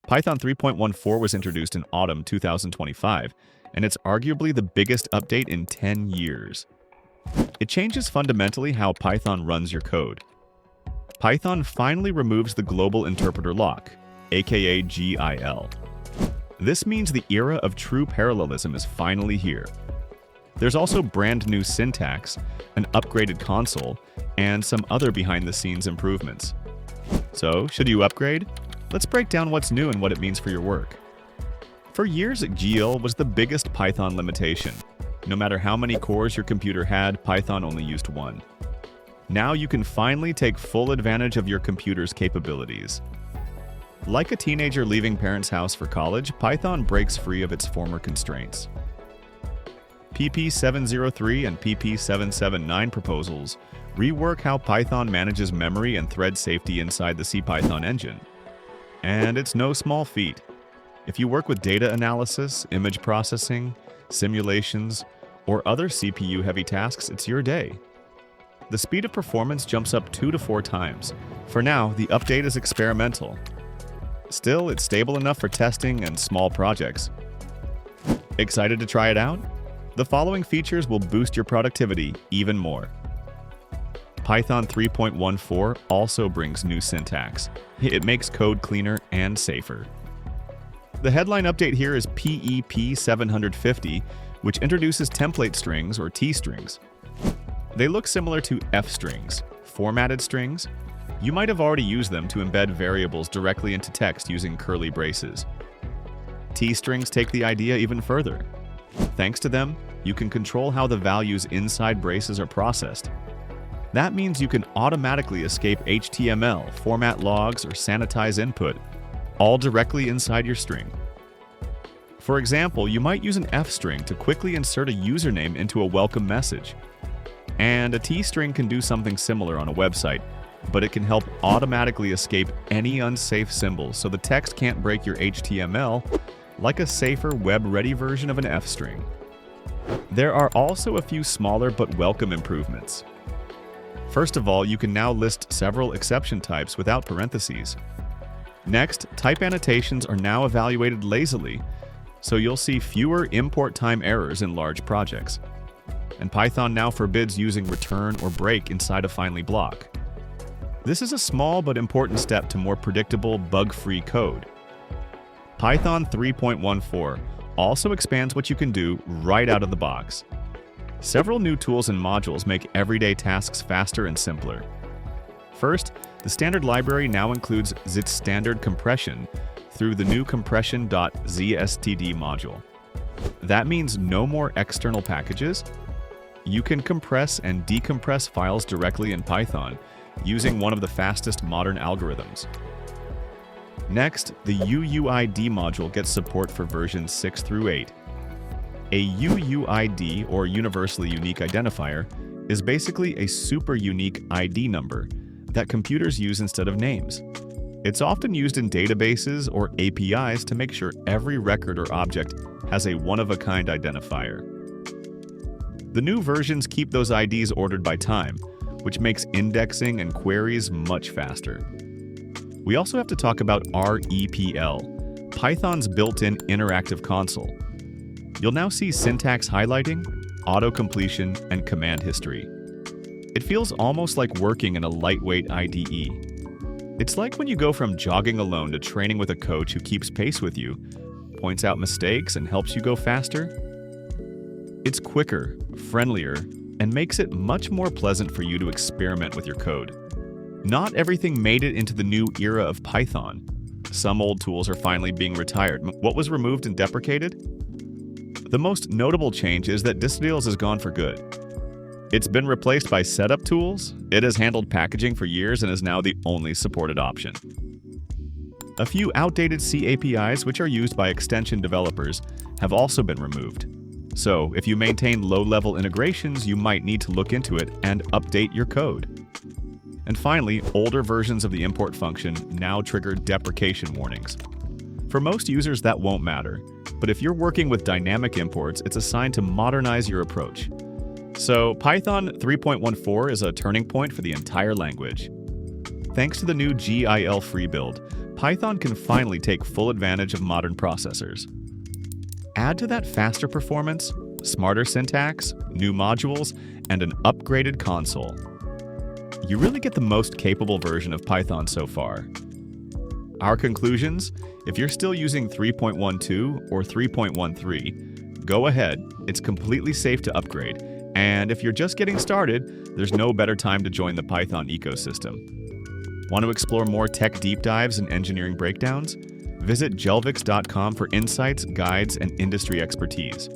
Python 3.14 was introduced in autumn 2025, and it's arguably the biggest update in 10 years. It changes fundamentally how Python runs your code. Python finally removes the global interpreter lock, aka GIL. This means the era of true parallelism is finally here. There's also brand new syntax, an upgraded console, and some other behind-the-scenes improvements. So, should you upgrade? Let's break down what's new and what it means for your work. For years, GIL was the biggest Python limitation. No matter how many cores your computer had, Python only used one. Now you can finally take full advantage of your computer's capabilities. Like a teenager leaving parents' house for college, Python breaks free of its former constraints. PP 703 and PP 779 proposals rework how Python manages memory and thread safety inside the CPython engine. And it's no small feat. If you work with data analysis, image processing, simulations, or other CPU-heavy tasks, it's your day. The speed of performance jumps up 2 to 4 times. For now, the update is experimental. Still, it's stable enough for testing and small projects. Excited to try it out? The following features will boost your productivity even more. Python 3.14 also brings new syntax. It makes code cleaner and safer. The headline update here is PEP 750, which introduces template strings or T-strings. They look similar to F-strings, formatted strings. You might have already used them to embed variables directly into text using curly braces. T-strings take the idea even further. Thanks to them, you can control how the values inside braces are processed. That means you can automatically escape HTML, format logs, or sanitize input, all directly inside your string. For example, you might use an F-string to quickly insert a username into a welcome message. And a T-string can do something similar on a website, but it can help automatically escape any unsafe symbols so the text can't break your HTML, like a safer web-ready version of an F-string. There are also a few smaller but welcome improvements. First of all, you can now list several exception types without parentheses. Next, type annotations are now evaluated lazily, so you'll see fewer import time errors in large projects. And Python now forbids using return or break inside a finally block. This is a small but important step to more predictable, bug-free code. Python 3.14 also expands what you can do right out of the box. Several new tools and modules make everyday tasks faster and simpler. First, the standard library now includes Zit's standard compression through the new compression.zstd module. That means no more external packages. You can compress and decompress files directly in Python using one of the fastest modern algorithms. Next, the UUID module gets support for versions 6 through 8. A UUID, or Universally Unique Identifier, is basically a super unique ID number that computers use instead of names. It's often used in databases or APIs to make sure every record or object has a one-of-a-kind identifier. The new versions keep those IDs ordered by time, which makes indexing and queries much faster. We also have to talk about REPL, Python's built-in interactive console. You'll now see syntax highlighting, auto-completion, and command history. It feels almost like working in a lightweight IDE. It's like when you go from jogging alone to training with a coach who keeps pace with you, points out mistakes, and helps you go faster. It's quicker, friendlier, and makes it much more pleasant for you to experiment with your code. Not everything made it into the new era of Python. Some old tools are finally being retired. What was removed and deprecated? The most notable change is that distdls is gone for good. It's been replaced by setup tools. It has handled packaging for years and is now the only supported option. A few outdated C APIs, which are used by extension developers, have also been removed. So, if you maintain low-level integrations, you might need to look into it and update your code. And finally, older versions of the import function now trigger deprecation warnings. For most users, that won't matter, but if you're working with dynamic imports, it's a sign to modernize your approach. So, Python 3.14 is a turning point for the entire language. Thanks to the new GIL free build, Python can finally take full advantage of modern processors. Add to that faster performance, smarter syntax, new modules, and an upgraded console. You really get the most capable version of Python so far. Our conclusions? If you're still using 3.12 or 3.13, go ahead, it's completely safe to upgrade. And if you're just getting started, there's no better time to join the Python ecosystem. Want to explore more tech deep dives and engineering breakdowns? Visit Jelvix.com for insights, guides, and industry expertise.